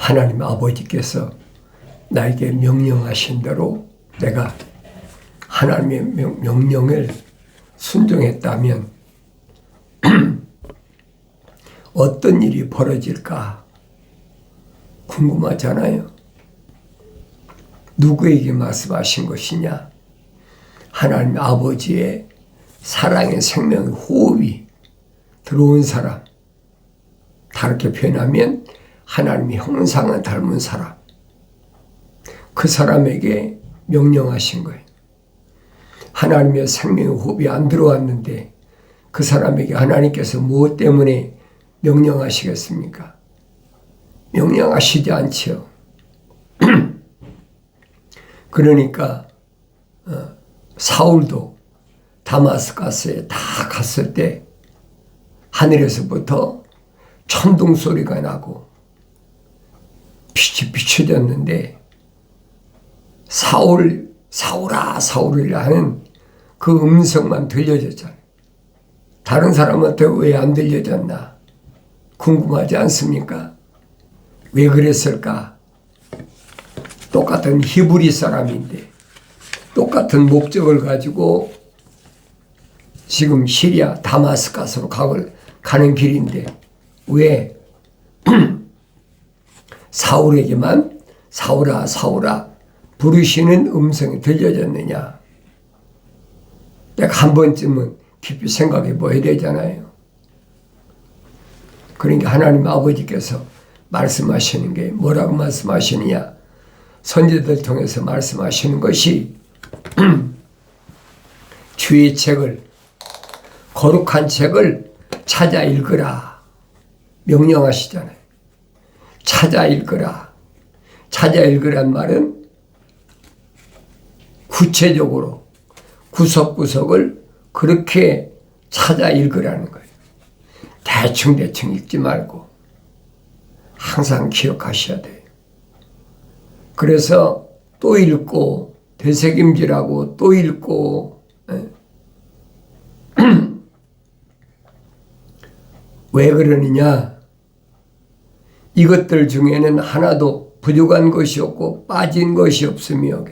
하나님 아버지께서 나에게 명령하신 대로 내가 하나님의 명령을 순종했다면 어떤 일이 벌어질까 궁금하잖아요. 누구에게 말씀하신 것이냐? 하나님 아버지의 사랑의 생명의 호흡이 들어온 사람, 다르게 표현하면 하나님의 형상을 닮은 사람, 그 사람에게 명령하신 거예요. 하나님의 생명의 호흡이 안 들어왔는데 그 사람에게 하나님께서 무엇 때문에 명령하시겠습니까? 명령하시지 않지요. 그러니까 사울도 다마스커스에 다 갔을 때 하늘에서부터 천둥 소리가 나고 빛이 비춰졌는데 사울아 사울이라 하는 그 음성만 들려졌잖아요. 다른 사람한테 왜 안 들려졌나 궁금하지 않습니까? 왜 그랬을까? 똑같은 히브리 사람인데 똑같은 목적을 가지고 지금 시리아 다마스커스로 가는 길인데 왜 사울에게만 사울아 사울아 부르시는 음성이 들려졌느냐? 내가 한 번쯤은 깊이 생각해 봐야 되잖아요. 그러니까 하나님 아버지께서 말씀하시는 게 뭐라고 말씀하시느냐? 선지자들 통해서 말씀하시는 것이 주의 책을, 거룩한 책을 찾아 읽으라 명령하시잖아요. 찾아 읽으라. 찾아 읽으란 말은 구체적으로 구석구석을 그렇게 찾아 읽으라는 거예요. 대충 읽지 말고 항상 기억하셔야 돼요. 그래서 또 읽고 되새김질하고 또 읽고 왜 그러느냐? 이것들 중에는 하나도 부족한 것이 없고 빠진 것이 없으며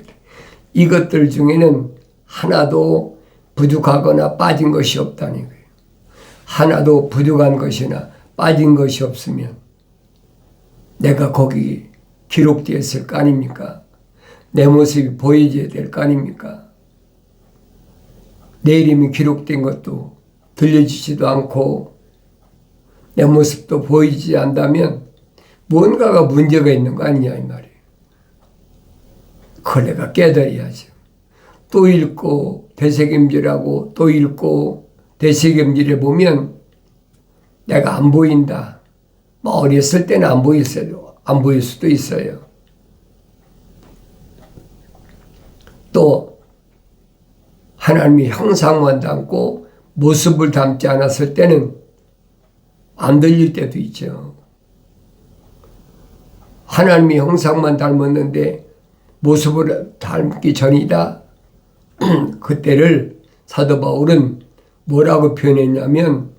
이것들 중에는 하나도 부족하거나 빠진 것이 없다는 거예요. 하나도 부족한 것이나 빠진 것이 없으면 내가 거기 기록되었을 거 아닙니까? 내 모습이 보여져야 될 거 아닙니까? 내 이름이 기록된 것도 들려지지도 않고 내 모습도 보이지 않다면 뭔가가 문제가 있는 거 아니냐 이 말이에요. 그걸 내가 깨달아야죠. 또 읽고 되새김질하고 또 읽고 되새김질해 보면 내가 안 보인다. 뭐 어렸을 때는 안 보일 수도 있어요. 또 하나님의 형상만 담고 모습을 담지 않았을 때는 안 들릴 때도 있죠. 하나님의 형상만 닮았는데 모습을 닮기 전이다. 그때를 사도 바울은 뭐라고 표현했냐면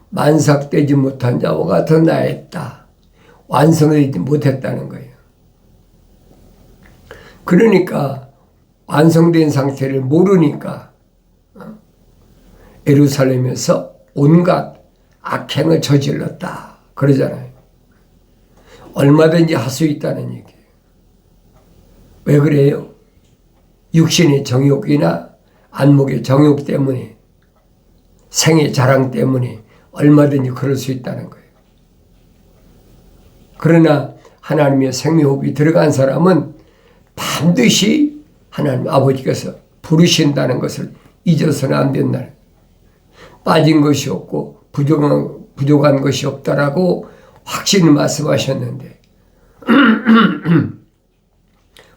만삭되지 못한 자와 같은 나였다. 완성되지 못했다는 거예요. 그러니까 완성된 상태를 모르니까 예루살렘에서 온갖 악행을 저질렀다. 그러잖아요. 얼마든지 할 수 있다는 얘기예요. 왜 그래요? 육신의 정욕이나 안목의 정욕 때문에 생의 자랑 때문에 얼마든지 그럴 수 있다는 거예요. 그러나 하나님의 생명호흡이 들어간 사람은 반드시 하나님 아버지께서 부르신다는 것을 잊어서는 안 된다는 거예요. 빠진 것이 없고 부족한 것이 없다라고 확실히 말씀하셨는데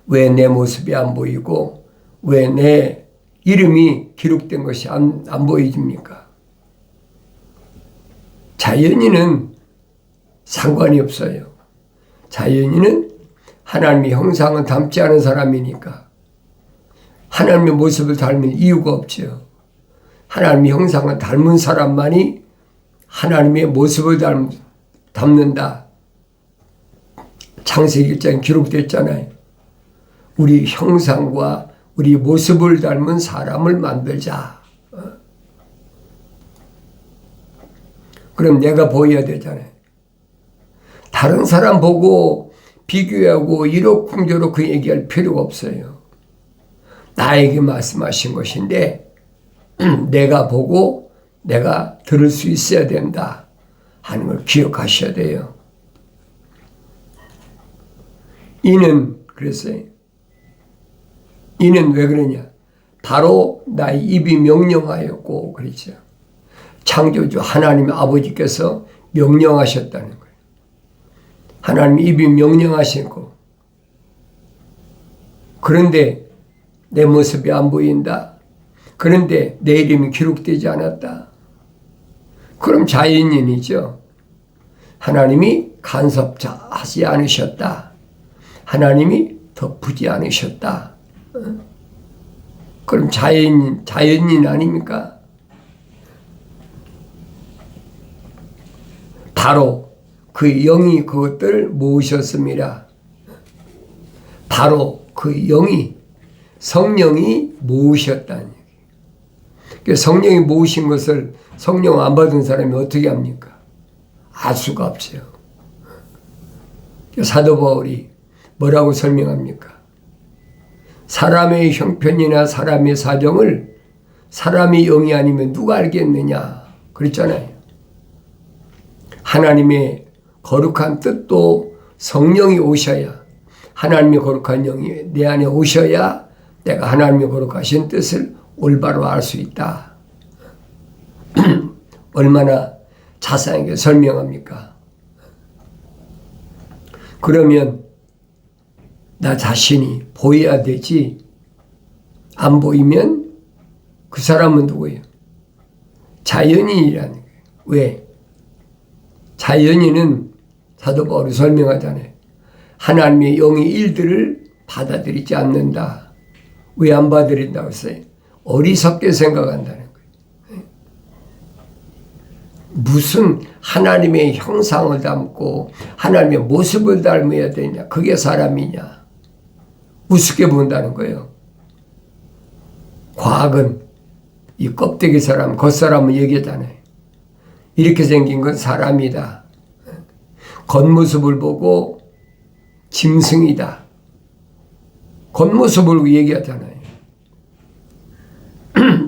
왜 내 모습이 안 보이고 왜 내 이름이 기록된 것이 안 보여집니까? 자연인은 상관이 없어요. 자연인은 하나님의 형상은 닮지 않은 사람이니까 하나님의 모습을 닮을 이유가 없죠. 하나님의 형상을 닮은 사람만이 하나님의 모습을 닮는다. 창세기 1장에 기록됐잖아요. 우리 형상과 우리 모습을 닮은 사람을 만들자. 그럼 내가 보여야 되잖아요. 다른 사람 보고 비교하고 이러쿵저러 그 얘기할 필요가 없어요. 나에게 말씀하신 것인데 내가 보고 내가 들을 수 있어야 된다 하는 걸 기억하셔야 돼요. 이는 그랬어요. 이는 왜 그러냐? 바로 나의 입이 명령하였고 그랬죠. 창조주 하나님 아버지께서 명령하셨다는 거예요. 하나님 입이 명령하시고 그런데 내 모습이 안 보인다. 그런데 내 이름이 기록되지 않았다. 그럼 자연인이죠. 하나님이 간섭하지 않으셨다. 하나님이 덮지 않으셨다. 그럼 자연인 아닙니까? 바로 그 영이 그것들을 모으셨습니다. 바로 그 영이 성령이 모으셨다는 얘기예요. 성령이 모으신 것을 성령 안 받은 사람이 어떻게 합니까? 알 수가 없어요. 사도 바울이 뭐라고 설명합니까? 사람의 형편이나 사람의 사정을 사람이 영이 아니면 누가 알겠느냐 그랬잖아요. 하나님의 거룩한 뜻도 성령이 오셔야, 하나님의 거룩한 영이 내 안에 오셔야 내가 하나님의 거룩하신 뜻을 올바로 알 수 있다. 얼마나 자세하게 설명합니까? 그러면 나 자신이 보여야 되지, 안 보이면 그 사람은 누구예요? 자연인이라는 거예요. 왜? 자연인은 사도 바울이 설명하잖아요. 하나님의 영의 일들을 받아들이지 않는다. 왜 안 받아들인다고 했어요? 어리석게 생각한다는 거예요. 무슨 하나님의 형상을 담고 하나님의 모습을 닮아야 되냐? 그게 사람이냐? 우습게 본다는 거예요. 과학은 이 껍데기 사람, 겉사람은 얘기하잖아요. 이렇게 생긴 건 사람이다. 겉모습을 보고 짐승이다. 겉모습을 얘기하잖아요.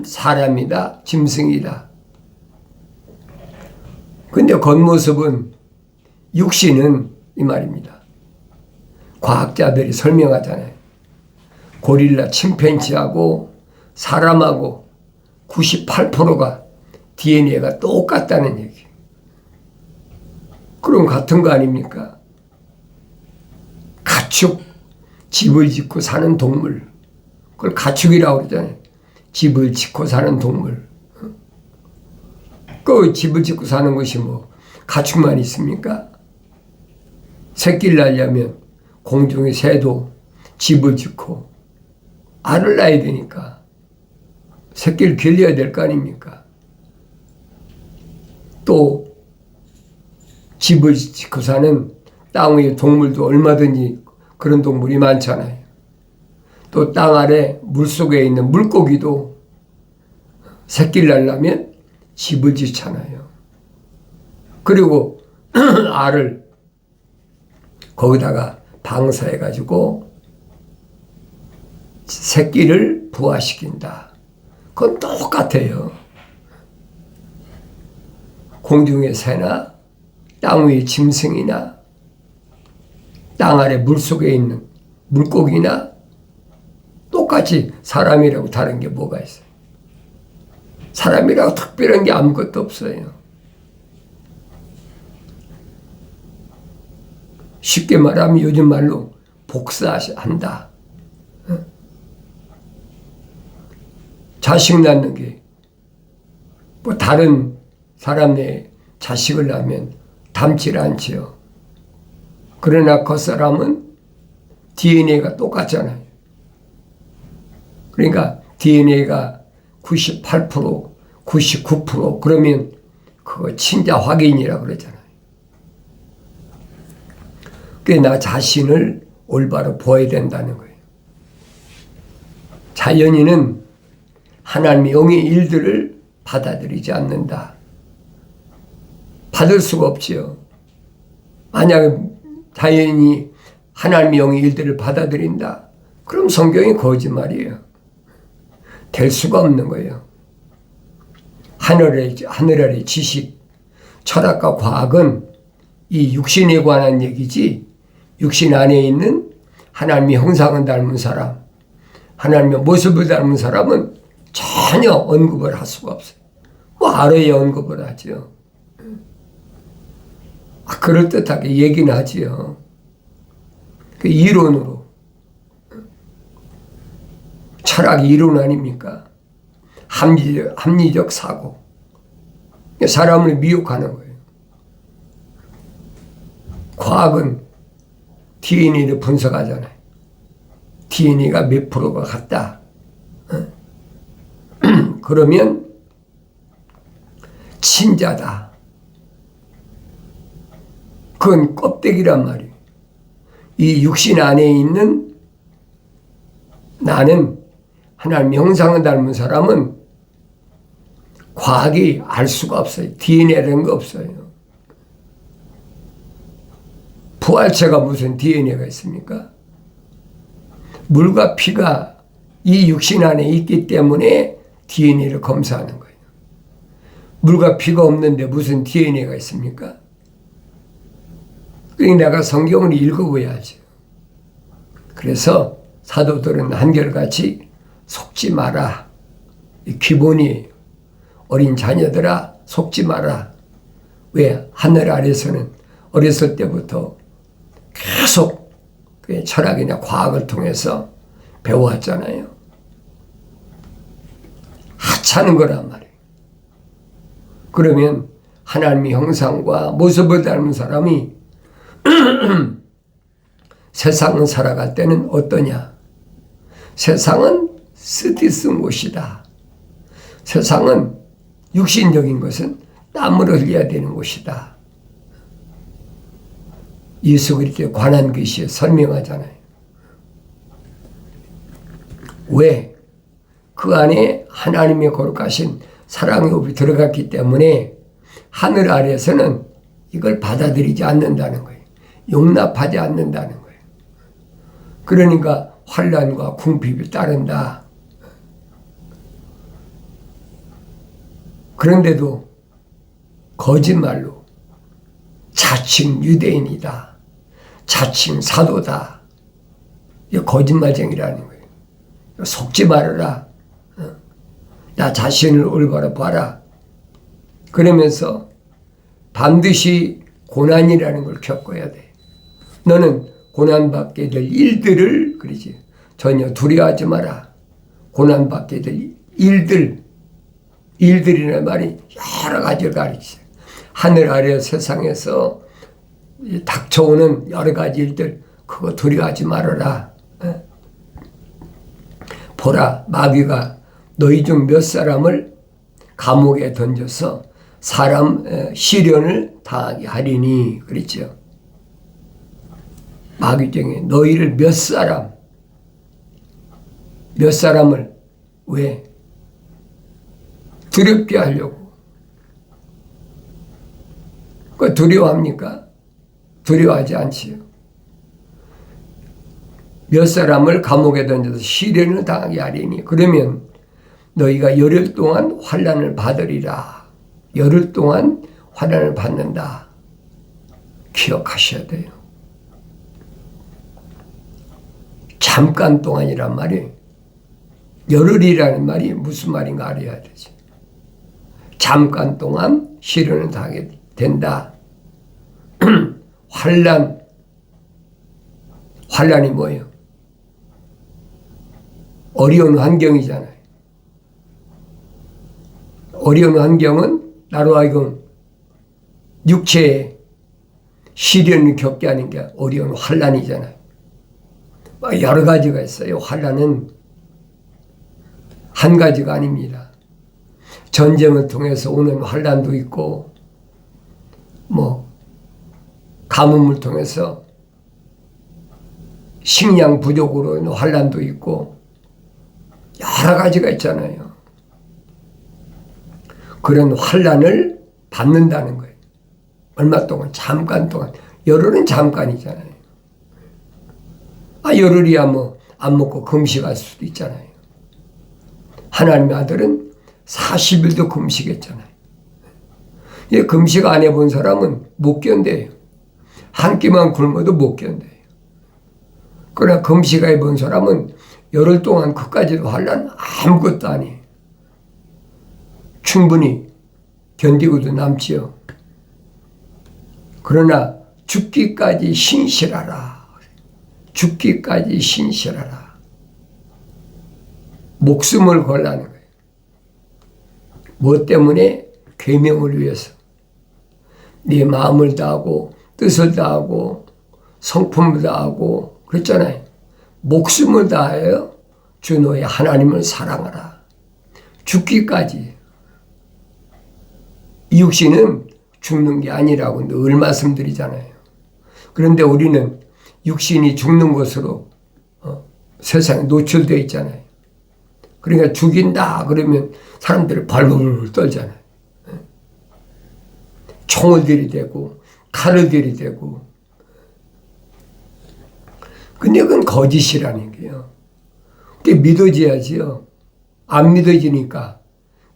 사람이다, 짐승이다. 근데 겉모습은, 육신은 이 말입니다. 과학자들이 설명하잖아요. 고릴라, 침팬지하고 사람하고 98%가 DNA가 똑같다는 얘기예요. 그럼 같은 거 아닙니까? 가축, 집을 짓고 사는 동물. 그걸 가축이라고 그러잖아요. 집을 짓고 사는 동물. 그 집을 짓고 사는 것이 뭐 가축만 있습니까? 새끼를 낳으려면 공중의 새도 집을 짓고 알을 낳아야 되니까 새끼를 길러야 될 거 아닙니까? 또 집을 짓고 사는 땅 위의 동물도 얼마든지 그런 동물이 많잖아요. 또 땅 아래 물속에 있는 물고기도 새끼를 낳으려면 집을 짓잖아요. 그리고 알을 거기다가 방사해가지고 새끼를 부화시킨다. 그건 똑같아요. 공중의 새나 땅 위의 짐승이나 땅 아래 물속에 있는 물고기나 똑같이 사람이라고 다른 게 뭐가 있어요? 사람이라고 특별한 게 아무것도 없어요. 쉽게 말하면 요즘 말로 복사한다. 자식 낳는 게 뭐 다른 사람 내 자식을 낳으면 닮질 않지요. 그러나 그 사람은 DNA가 똑같잖아요. 그러니까 DNA가 98%, 99% 그러면 그거 친자 확인이라고 그러잖아요. 그 나 자신을 올바로 보아야 된다는 거예요. 자연인은 하나님의 영의 일들을 받아들이지 않는다. 받을 수가 없지요. 만약에 자연인이 하나님의 영의 일들을 받아들인다. 그럼 성경이 거짓말이에요. 될 수가 없는 거예요. 하늘 아래 지식, 철학과 과학은 이 육신에 관한 얘기지, 육신 안에 있는 하나님의 형상을 닮은 사람, 하나님의 모습을 닮은 사람은 전혀 언급을 할 수가 없어요. 뭐 아래에 언급을 하죠. 그럴듯하게 얘기는 하지요. 그 이론으로. 철학이 이론 아닙니까? 합리적 사고. 사람을 미혹하는 거예요. 과학은 DNA를 분석하잖아요. DNA가 몇 프로가 같다. 그러면 친자다. 그건 껍데기란 말이에요. 이 육신 안에 있는 나는 하나님의 형상을 닮은 사람은 과학이 알 수가 없어요. DNA라는 거 없어요. 부활체가 무슨 DNA가 있습니까? 물과 피가 이 육신 안에 있기 때문에 DNA를 검사하는 거예요. 물과 피가 없는데 무슨 DNA가 있습니까? 그러니까 내가 성경을 읽어봐야죠. 그래서 사도들은 한결같이 속지 마라. 기본이에요. 어린 자녀들아 속지 마라. 왜? 하늘 아래서는 어렸을 때부터 계속 철학이나 과학을 통해서 배워왔잖아요. 하찮은 거란 말이에요. 그러면 하나님의 형상과 모습을 닮은 사람이 세상을 살아갈 때는 어떠냐? 세상은 쓰디쓴 곳이다. 세상은 육신적인 것은 땀을 흘려야 되는 곳이다. 예수 그리스도에 관한 것이 설명하잖아요. 왜? 그 안에 하나님의 거룩하신 사랑의 법이 들어갔기 때문에 하늘 아래에서는 이걸 받아들이지 않는다는 거예요. 용납하지 않는다는 거예요. 그러니까 환난과 궁핍이 따른다. 그런데도 거짓말로 자칭 유대인이다. 자칭 사도다. 이 거짓말쟁이라는 거예요. 속지 말아라. 나 자신을 올바로 봐라. 그러면서 반드시 고난이라는 걸 겪어야 돼. 너는 고난받게 될 일들을 그러지 전혀 두려워하지 마라. 고난받게 될 일들이라는 말이 여러 가지를 가르치죠. 하늘 아래 세상에서 닥쳐오는 여러 가지 일들 그거 두려워하지 말아라. 보라 마귀가 너희 중 몇 사람을 감옥에 던져서 사람 시련을 당하게 하리니 그랬죠. 마귀 중에 너희를 몇 사람을 왜? 두렵게 하려고. 그 두려워합니까? 두려워하지 않지요. 몇 사람을 감옥에 던져서 시련을 당하게 하리니 그러면 너희가 열흘 동안 환난을 받으리라. 열흘 동안 환난을 받는다. 기억하셔야 돼요. 잠깐 동안이란 말이 열흘이라는 말이 무슨 말인가 알아야 되지. 잠깐 동안 시련을 당하게 된다. 환난이 뭐예요? 어려운 환경이잖아요. 어려운 환경은 나로 하여금 육체의 시련을 겪게 하는 게 어려운 환난이잖아요. 여러 가지가 있어요. 환난은 한 가지가 아닙니다. 전쟁을 통해서 오는 환난도 있고, 가뭄을 통해서 식량 부족으로 환난도 있고 여러 가지가 있잖아요. 그런 환난을 받는다는 거예요. 얼마 동안, 잠깐 동안. 열흘은 잠깐이잖아요. 열흘이야 뭐 안 먹고 금식할 수도 있잖아요. 하나님의 아들은 40일도 금식했잖아요. 금식 안 해본 사람은 못 견뎌요. 한 끼만 굶어도 못 견뎌요. 그러나 금식 해본 사람은 열흘 동안 그까지도 환난 아무것도 아니에요. 충분히 견디고도 남지요. 그러나 죽기까지 신실하라. 죽기까지 신실하라. 목숨을 걸라는 거예요. 뭐 때문에? 계명을 위해서. 네 마음을 다하고 뜻을 다하고 성품을 다하고 그랬잖아요. 목숨을 다하여 주 너의 하나님을 사랑하라. 죽기까지. 이 육신은 죽는 게 아니라고 늘 말씀드리잖아요. 그런데 우리는 육신이 죽는 것으로 세상에 노출되어 있잖아요. 그러니까 죽인다 그러면 사람들이 발버둥 떨잖아요. 총을 들이대고 칼을 들이대고. 근데 그건 거짓이라는 게요. 그게 믿어져야지요. 안 믿어지니까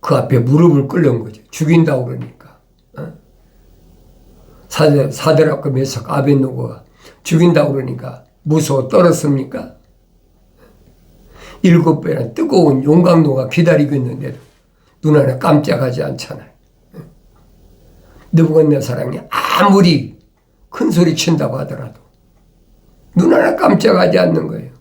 그 앞에 무릎을 꿇는 거죠. 죽인다고 그러니까. 사드락과 메삭 아벳노고가 죽인다고 그러니까 무서워 떨었습니까? 7배나 뜨거운 용광로가 기다리고 있는데도 눈 하나 깜짝하지 않잖아요. 느부갓네살이 아무리 큰 소리 친다고 하더라도 눈 하나 깜짝하지 않는 거예요.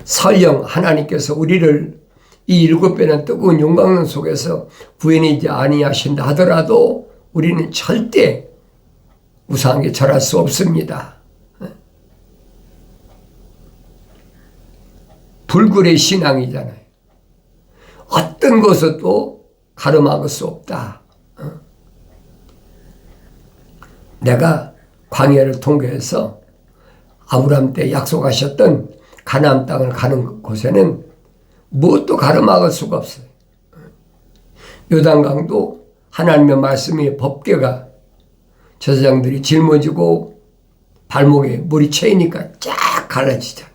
설령 하나님께서 우리를 이 7배나 뜨거운 용광로 속에서 구해내지 아니하신다 하더라도 우리는 절대 우상에게 절할 수 없습니다. 불굴의 신앙이잖아요. 어떤 것도 가름막을 수 없다. 내가 광야를 통과해서 아브라함 때 약속하셨던 가나안 땅을 가는 곳에는 무엇도 가름막을 수가 없어요. 요단강도 하나님의 말씀의 법궤가 제사장들이 짊어지고 발목에 물이 채이니까 쫙 갈라지잖아요.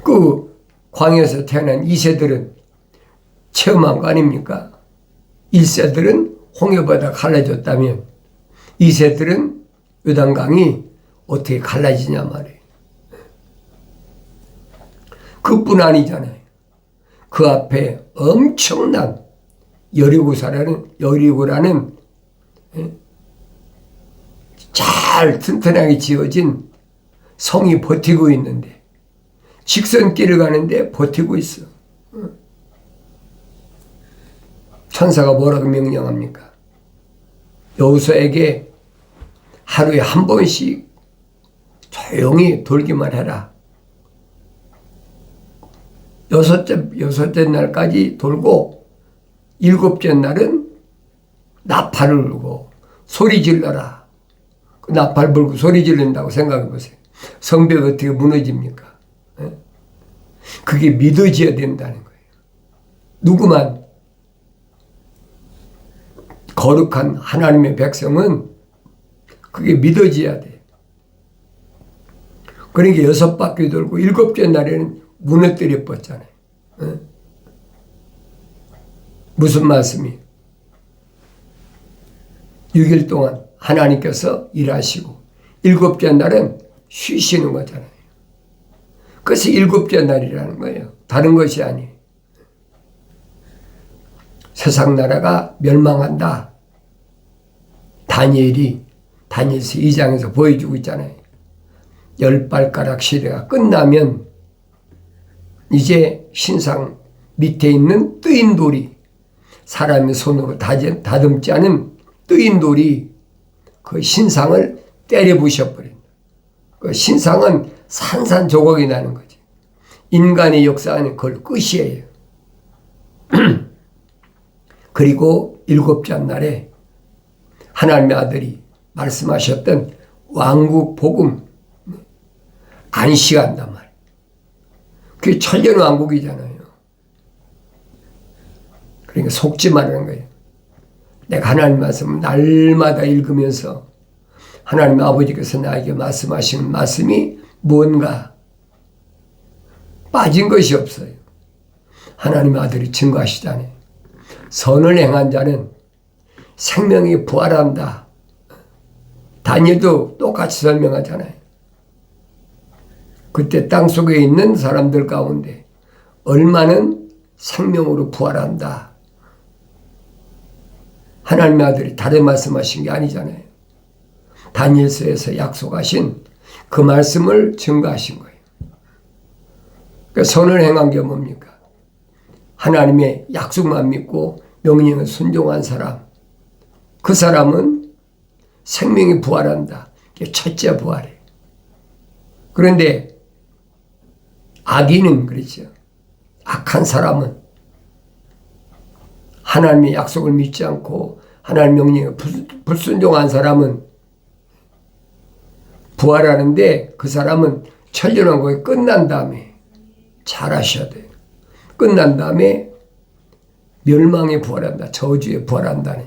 그 광야에서 태어난 2세들은 체험한 거 아닙니까? 1세들은 홍해바다 갈라졌다면 2세들은 요단강이 어떻게 갈라지냐 말이에요. 그뿐 아니잖아요. 그 앞에 엄청난 여리고라는 잘 튼튼하게 지어진 성이 버티고 있는데 직선길을 가는데 버티고 있어. 천사가 뭐라고 명령합니까? 여호수아에게 하루에 한 번씩 조용히 돌기만 해라. 여섯째 날까지 돌고 7째 날은 나팔을 불고 소리 질러라. 나팔 불고 소리 지른다고 생각해 보세요. 성벽이 어떻게 무너집니까? 그게 믿어져야 된다는 거예요. 누구만 거룩한 하나님의 백성은 그게 믿어져야 돼. 그러니까 6바퀴 돌고 7째 날에는 무너뜨려 뻗잖아요. 무슨 말씀이? 6일 동안 하나님께서 일하시고 7째 날은 쉬시는 거잖아요. 그래서 7째 날이라는 거예요. 다른 것이 아니에요. 세상 나라가 멸망한다. 다니엘서 2장에서 보여주고 있잖아요. 10발가락 시대가 끝나면 이제 신상 밑에 있는 뜨인 돌이 사람의 손으로 다듬지 않은 뜨인 돌이 그 신상을 때려 부셔버린다. 그 신상은 산산조각이 나는 거지. 인간의 역사는 그걸 끝이에요. 그리고 7째 날에 하나님의 아들이 말씀하셨던 왕국 복음 안식한단 말이에요. 그게 천년 왕국이잖아요. 그러니까 속지 말라는 거예요. 내가 하나님 말씀 날마다 읽으면서 하나님 아버지께서 나에게 말씀하시는 말씀이 뭔가 빠진 것이 없어요. 하나님 아들이 증거하시잖아요. 선을 행한 자는 생명이 부활한다. 다니엘도 똑같이 설명하잖아요. 그때 땅속에 있는 사람들 가운데 얼마는 생명으로 부활한다. 하나님의 아들이 다른 말씀하신 게 아니잖아요. 다니엘서에서 약속하신 그 말씀을 증거하신 거예요. 그러니까 선을 행한 게 뭡니까? 하나님의 약속만 믿고 명령에 순종한 사람. 그 사람은 생명이 부활한다. 이게 첫째 부활이에요. 그런데 악인은 그렇죠. 악한 사람은 하나님의 약속을 믿지 않고 하나님 명령에 불순종한 사람은 부활하는데 그 사람은 천년왕국이 끝난 다음에 잘 아셔야 돼요. 끝난 다음에 멸망에 부활한다. 저주에 부활한다는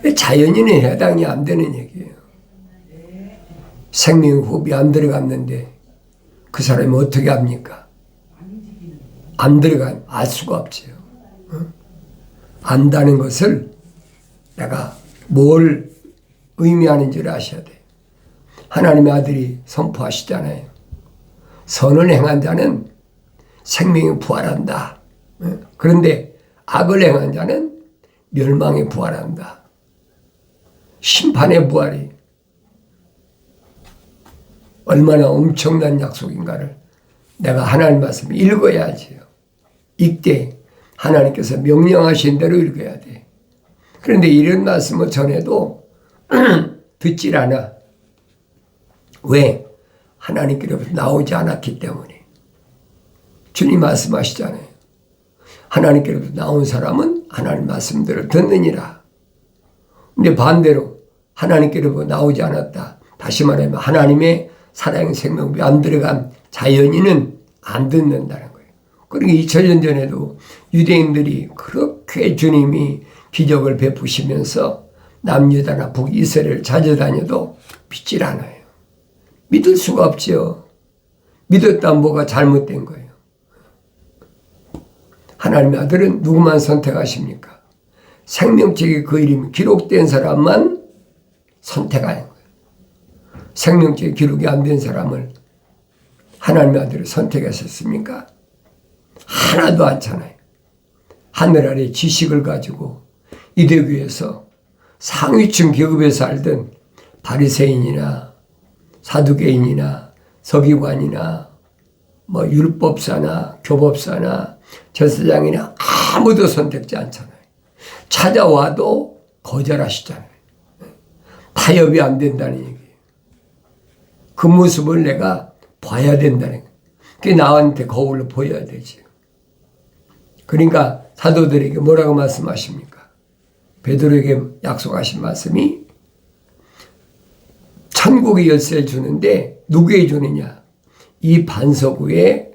얘기예요. 자연인에 해당이 안 되는 얘기예요. 생명호흡이 안 들어갔는데 그 사람이 어떻게 합니까? 안 들어가면 알 수가 없지요. 안다는 것을 내가 뭘 의미하는지를 아셔야 돼요. 하나님의 아들이 선포하시잖아요. 선을 행한 자는 생명이 부활한다. 그런데 악을 행한 자는 멸망에 부활한다. 심판의 부활이 얼마나 엄청난 약속인가를 내가 하나님 말씀을 읽어야지요. 읽되 하나님께서 명령하신 대로 읽어야 돼. 그런데 이런 말씀을 전해도 듣질 않아. 왜? 하나님께로부터 나오지 않았기 때문에. 주님 말씀하시잖아요. 하나님께로부터 나온 사람은 하나님 말씀대로 듣느니라. 근데 반대로 하나님께로부터 나오지 않았다. 다시 말하면 하나님의 사랑의 생명이 안 들어간 자연인은 안 듣는다는 거예요. 그러니까 2000년 전에도 유대인들이 그렇게 주님이 기적을 베푸시면서 남유다나 북이스라엘을 찾아다녀도 믿질 않아요. 믿을 수가 없죠. 믿었다면 뭐가 잘못된 거예요. 하나님의 아들은 누구만 선택하십니까? 생명책에 그 이름이 기록된 사람만 선택하는 거예요. 생명책에 기록이 안 된 사람을 하나님의 아들을 선택하셨습니까? 하나도 않잖아요. 하늘 아래 지식을 가지고 유대교에서 상위층 계급에 살던 바리새인이나 사두개인이나 서기관이나 뭐 율법사나 교법사나 제사장이나 아무도 선택지 않잖아요. 찾아와도 거절하시잖아요. 타협이 안 된다는 얘기예요. 그 모습을 내가 봐야 된다는 거예요. 그게 나한테 거울로 보여야 되지. 그러니까 사도들에게 뭐라고 말씀하십니까? 베드로에게 약속하신 말씀이 천국의 열쇠를 주는데 누구에게 주느냐? 이 반석 위에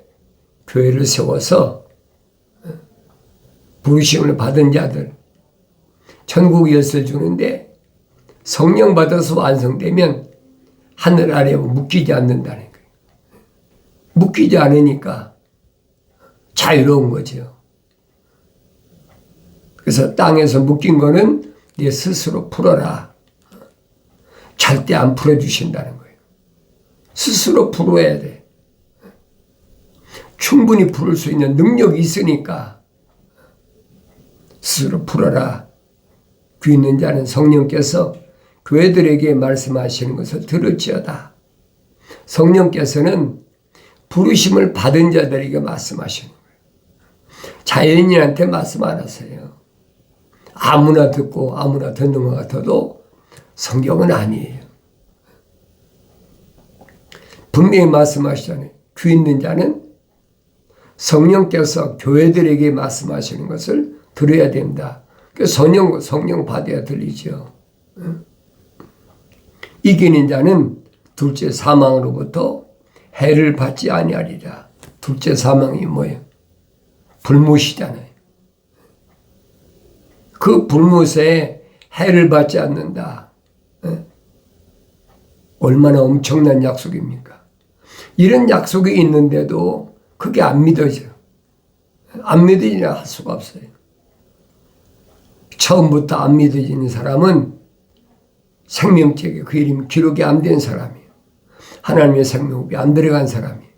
교회를 세워서 부르심을 받은 자들 천국의 열쇠를 주는데 성령 받아서 완성되면 하늘 아래에 묶이지 않는다는 거예요. 묶이지 않으니까 자유로운 거죠. 그래서 땅에서 묶인 거는 네 스스로 풀어라. 절대 안 풀어주신다는 거예요. 스스로 풀어야 돼. 충분히 풀을 수 있는 능력이 있으니까 스스로 풀어라. 귀 있는 자는 성령께서 교회들에게 말씀하시는 것을 들을지어다. 성령께서는 부르심을 받은 자들에게 말씀하시는 거예요. 자연인한테 말씀 안 하세요. 아무나 듣고 아무나 듣는 것 같아도 성경은 아니에요. 분명히 말씀하시잖아요. 귀 있는 자는 성령께서 교회들에게 말씀하시는 것을 들어야 된다. 그래서 성령 받아야 들리죠. 이기는 자는 둘째 사망으로부터 해를 받지 아니하리라. 둘째 사망이 뭐예요? 불못이잖아요. 그 불못에 해를 받지 않는다. 얼마나 엄청난 약속입니까? 이런 약속이 있는데도 그게 안 믿어져요. 안 믿어지냐 할 수가 없어요. 처음부터 안 믿어지는 사람은 생명책에 그 이름이 기록이 안 된 사람이에요. 하나님의 생명이 안 들어간 사람이에요.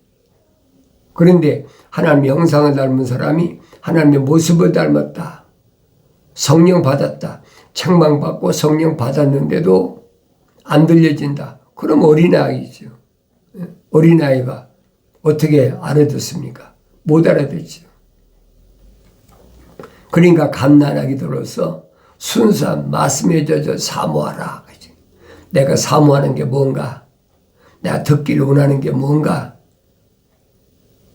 그런데 하나님의 형상을 닮은 사람이 하나님의 모습을 닮았다. 성령 받았다. 책망받고 성령 받았는데도 안 들려진다. 그럼 어린아이죠. 어린아이가 어떻게 알아듣습니까? 못 알아듣죠. 그러니까 갓난아기들로서 순수한 말씀에 젖어 사모하라. 내가 사모하는 게 뭔가? 내가 듣기를 원하는 게 뭔가?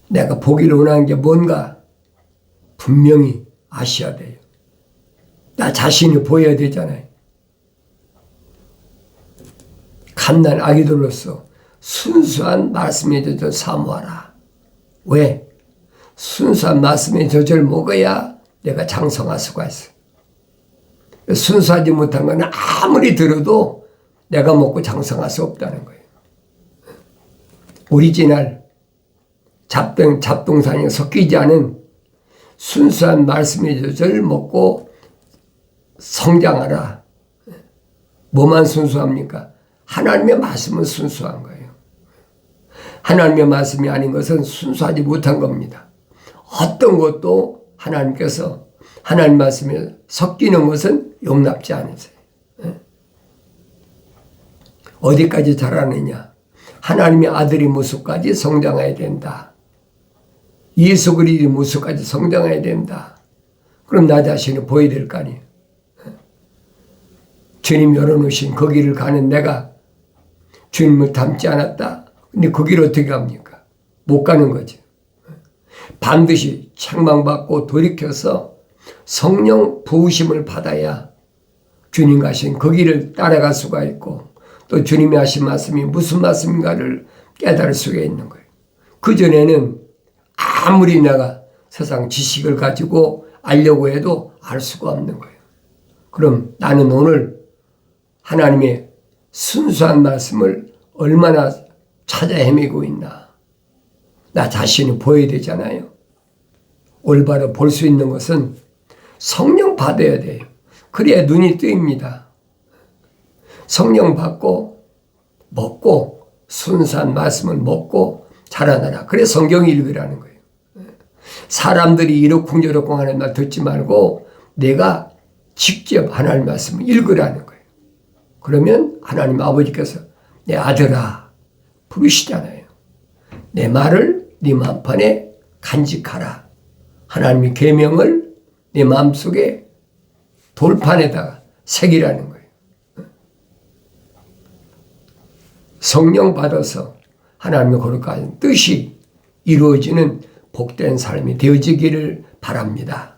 내가 보기를 원하는 게 뭔가? 분명히 아셔야 돼요. 나 자신이 보여야 되잖아요. 갓난 아기들로서 순수한 말씀에 젖어 사모하라. 왜? 순수한 말씀에 젖을 먹어야 내가 장성할 수가 있어. 순수하지 못한 건 아무리 들어도 내가 먹고 장성할 수 없다는 거예요. 오리지널 잡동사니 섞이지 않은 순수한 말씀의 젖을 먹고 성장하라. 뭐만 순수합니까? 하나님의 말씀은 순수한 거예요. 하나님의 말씀이 아닌 것은 순수하지 못한 겁니다. 어떤 것도 하나님께서 하나님 말씀에 섞이는 것은 용납지 않으세요. 어디까지 자라느냐? 하나님의 아들의 모습까지 성장해야 된다. 예수 그리스도의 모습까지 성장해야 된다. 그럼 나 자신을 보여야 될 거 아니에요. 주님 열어놓으신 그 길을 가는 내가 주님을 닮지 않았다. 근데 그 길을 어떻게 갑니까? 못 가는 거죠. 반드시 책망받고 돌이켜서 성령 부으심을 받아야 주님 가신 그 길을 따라갈 수가 있고 또 주님이 하신 말씀이 무슨 말씀인가를 깨달을 수가 있는 거예요. 그전에는 아무리 내가 세상 지식을 가지고 알려고 해도 알 수가 없는 거예요. 그럼 나는 오늘 하나님의 순수한 말씀을 얼마나 찾아 헤매고 있나. 나 자신이 보여야 되잖아요. 올바로 볼 수 있는 것은 성령 받아야 돼요. 그래야 눈이 뜨입니다. 성령 받고 먹고 순수한 말씀을 먹고 자라나라. 그래 성경 읽으라는 거예요. 사람들이 이러쿵저러쿵 하는 말 듣지 말고 내가 직접 하나님 말씀을 읽으라는 거예요. 그러면 하나님 아버지께서 내 아들아 부르시잖아요. 내 말을 네 마음판에 간직하라. 하나님의 계명을 내 마음속에 돌판에다가 새기라는 거예요. 성령 받아서 하나님의 거룩한 뜻이 이루어지는 복된 삶이 되어지기를 바랍니다.